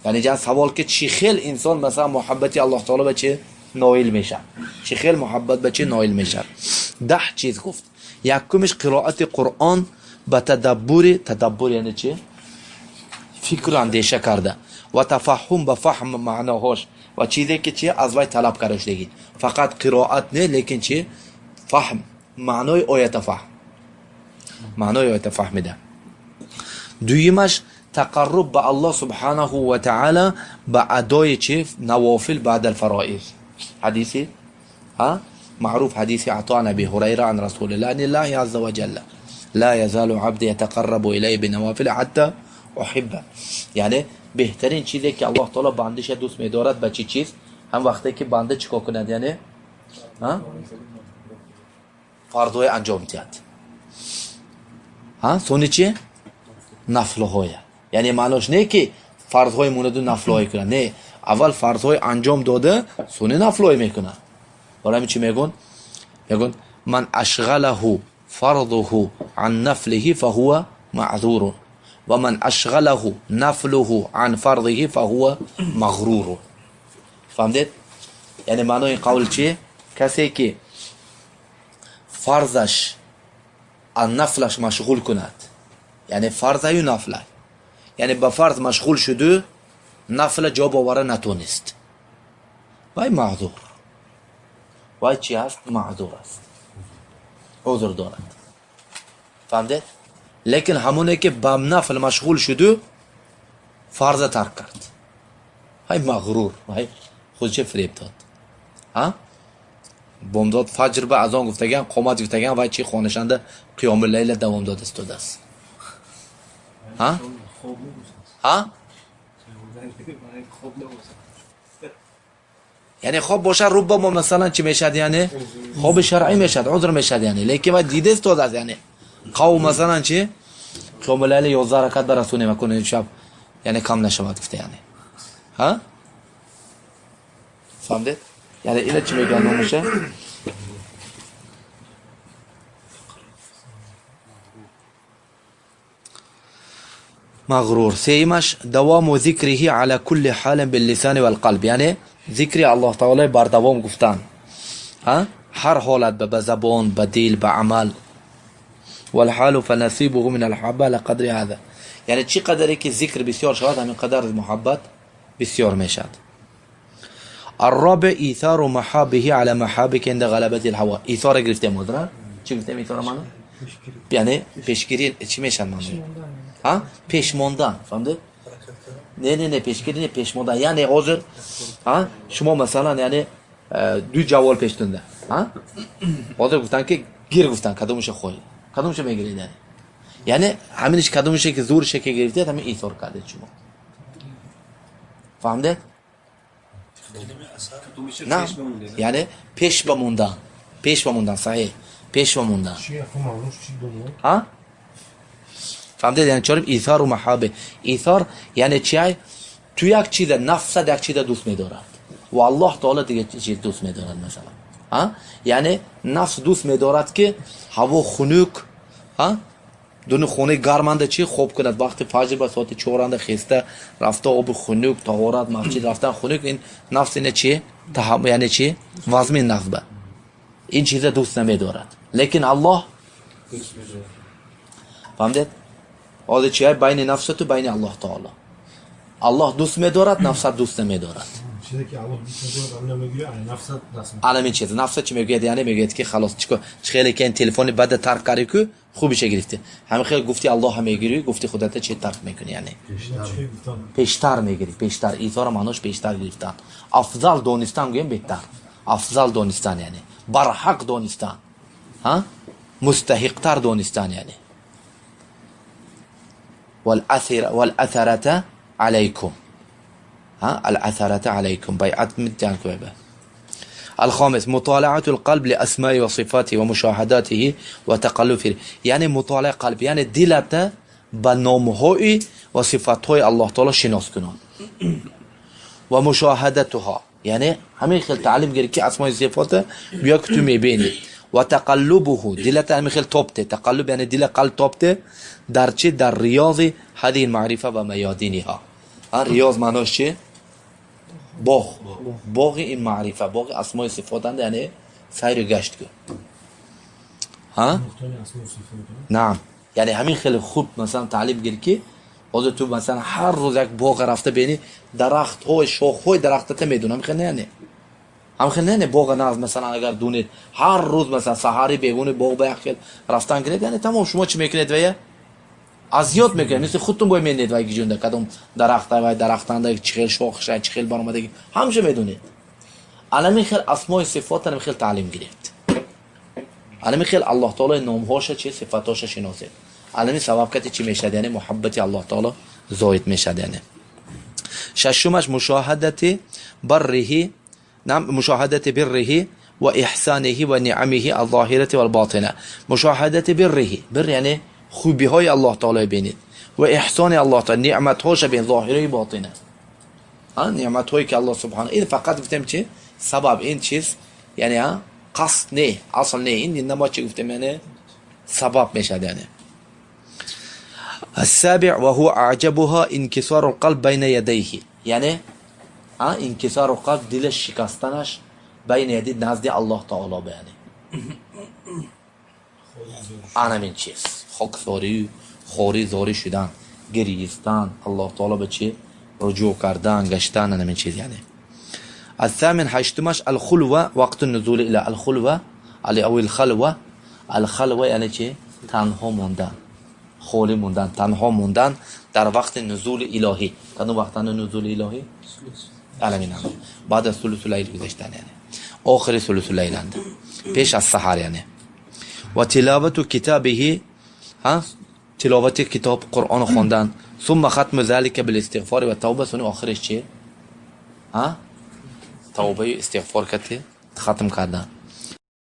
یعنی جان سوال که چی خیل انسان مثلا محبتی الله تعالی به چه نائل میشه، چی خیل محبت به چه نائل میشه. 10 چیز گفت. یکمش قرائت قرآن با تدبر یعنی چه فکر اندیشه کرده و تفهم به فهم معناهاش و چیزی که چه از وی طلب کرده. فقط قرائت نه لیکن چه فهم معنای آیت فهم، معنای آیت فهمیده. دویمش تقرب به الله سبحانه و تعالی با ادای چه نوافل بعد الفرائض. حدیثی معروف حديث عطاء أبي هريرة عن رسول الله أن الله عز وجل لا يزال عبد يتقرب إليه بنوافل حتى أحبه. یعنی بهترین چیزی که الله تعالی بندش دوست می‌دارد به چی چیز؟ هم وقتی که بنده چیکار کند، یعنی فرض‌های انجام دهد. سونی چی؟ نفل‌های. یعنی معنیش نه که فرض‌های مونده نفل‌های کنه، نه، اول فرض‌های انجام داده سونی نفل‌های میکنه. برای چی میگن؟ میگن من اشغله فرضه عن نفله فهو معذور و من اشغله نفله عن فرضه فهو مغرور. فهمدید؟ یعنی معنای قول چیه؟ کسی که فرضش از نفلش مشغول کند، یعنی فرضه و نفله، یعنی به فرض مشغول شده نفل جا باوره نتونست، وای معذور، وای چی هست؟ معذور است، عذر دارد. فهمدید؟ لیکن همونه که به نفل مشغول شده فرض ترک کرد، وای مغرور، وای خودش فریب داد. بامداد فجر به اذان گفتگن، قامت گفتگن، وای چی خوانشنده قیام اللیل دوام داد استوده است. یعنی خواب باشه روبا ما مثلا چی میشد؟ یعنی خواب شرعی میشد، عذر میشد، یعنی لیکن ما دیده است داده، یعنی قوم مثلا چی قیام اللیل 11 رکعت برسونه میکنه شب، یعنی کم نشود گفته، یعنی فهمدید؟ یعنی اینا چی میگن نمیشه؟ مغرور. سیمش دوام ذکره على كل حال باللسان والقلب، یعنی ذکر الله تعالی بر دوام گفتن، هر حالت، به زبان، به دل، به عمل. والحال فنصيبه من الحبه لقدر هذا، یعنی چی قدری که ذکر بسیار شود همین قدر محبت بسیار میشد. الرابع ایثار محابه على محابك عند غلبه الهوى. ایثار گرفته مدرن چی گفتیم؟ ایثار معنی یعنی پیشگیری چی میشن معنی؟ پیش ماندن. فهمید؟ نه پیشگیری نه، پیش ماندن. یعنی عذر شما مثلا یعنی دو جوال پیش دنده، عذر گفتن که گیر گفتن کدومش خوی کدومش میگیرید، یعنی همینش کدومشه که زورشه که گرفتید همین ایثار کردید شما. فهمید؟ نه یعنی پیش بموندن، پیش بموندن، صحیح، پیش بموندن. فهمید؟ یعنی چرا ایثار و محابه؟ ایثار یعنی چی؟ تو یک چیز نفس یک چیز دوست می‌دارد و الله تعالی دیگه چیز دوست می‌دارد. مثلا یعنی نفس دوست می‌دارد که هوا خنک، دون خونه گرمانده چی خوب کند، وقتی فجر به ساعت 4 خسته رفته آب خنک، طهارت، مسجد رفتن خنک، این نفس اینه چی؟ یعنی چی؟ وزن نفس به این چیز دوست نمی‌دارد، لیکن الله فهمید؟ آده چیه بین نفس تو بین الله تعالی. الله دوست می‌دارد، نفس دوست نمی‌دارد. چیزی که الله دوست می‌دارد اون نمیگیره، نفس دست می‌گیره. علمی چیز نفس چی میگه؟ یعنی میگه که خلاص چیکار خیلی که این تلفن بعد ترک کاری که خوبش گرفته، همین خیلی گفتی الله هم میگیری، گفتی خودت چی ترک میکنی، یعنی پیشتر میگیری. پیشتر ایثار معناش پیشتر گرفتن، افضل دونستان میگیم، بهتر، افضل دونستان یعنی برحق دونستان، مستحق تر دونستان، یعنی والأثرة عليكم، الأثرة عليكم بيعت مدان كويبه. الخامس مطالعة القلب لأسماء وصفاته ومشاهداته وتقلب فيه، يعني مطالعة قلب یعنی دلت به نامهای و صفاتهای الله تعالی شناس کنن و مشاهدتها، یعنی همین خیلی تعلیم گیری که اسماء و صفات بیا که تو میبینی، و تقلبه دلت همین خیلی توبته، تقلب یعنی دل قلب توبته در چه؟ در ریاض هذه المعرفه و میادینها، ریاض معناش چیه؟ باغ. باغ این معرفه، باغ اسماء صفاتند، یعنی سیر و گشت کن. ها؟ نه، یعنی همین خیلی خوب مثلا تعلیم گیر که از تو مثلا هر روز یک باغ رفته بینی درخت های شاخ های درختت میدونم خیلی نه. هم خیلی نه باغ ناز مثلا اگر دونید هر روز مثلا سحری بیگون باغ به خیل رفتن کنید، یعنی تمام شما چی میکنید ویا ازیاد میکنید، مثل خودتون باید میدید وای گیجونده کدوم درخت وای درختنده چه خیل شاخ شای چه خیل برآمدگی همش میدونید. الان خیلی اسماء صفات رو خیلی تعلیم گرفت. الان خیلی الله تعالی نام هاش چه صفاتاش شناسید. الان سبب کتی چی میشه، یعنی محبت الله تعالی زاید میشه. یعنی ششمش مشاهدت بره، نعم مشاهدة بره وإحسانه ونعمه الظاهرة والباطنة. مشاهدة بره، بر يعني خوبي هاي الله تعالى بينید و احسان الله تعالى نعمت هاش بين ظاهره باطنه. نعمت هایی که الله سبحانه، این فقط گفتم چه سبب این چیز، یعنی قصد نه، اصل نه، این نما چه گفتم یعنی سبب میشه. یعنی السابع وهو اعجبها انكسار القلب بين يديه، یعنی انکسار و قلب دلش شکستنش بین یدید نزد الله تعالی بیانه. این چیز خاکساری خوری زاری شدن، گریستن، الله تعالی به چی رجوع کردن، گشتن، این چیز. یعنی الثامن هشتمش الخلوه وقت النزول الى الخلوه او الخلوه. الخلوه یعنی چی؟ تنها موندن، خالی موندن، تنها موندن در وقت نزول الهی. کدوم وقت نزول الهی؟ علمین هم بعد از ثلث اللیل گذشتن، یعنی آخر ثلث اللیل اند، پیش از سحر. یعنی و تلاوت کتابه، تلاوت کتاب قرآن خواندن، ثم ختم ذلك بالاستغفار و توبه. سونی آخرش چیه؟ توبه استغفار کتی ختم کردن.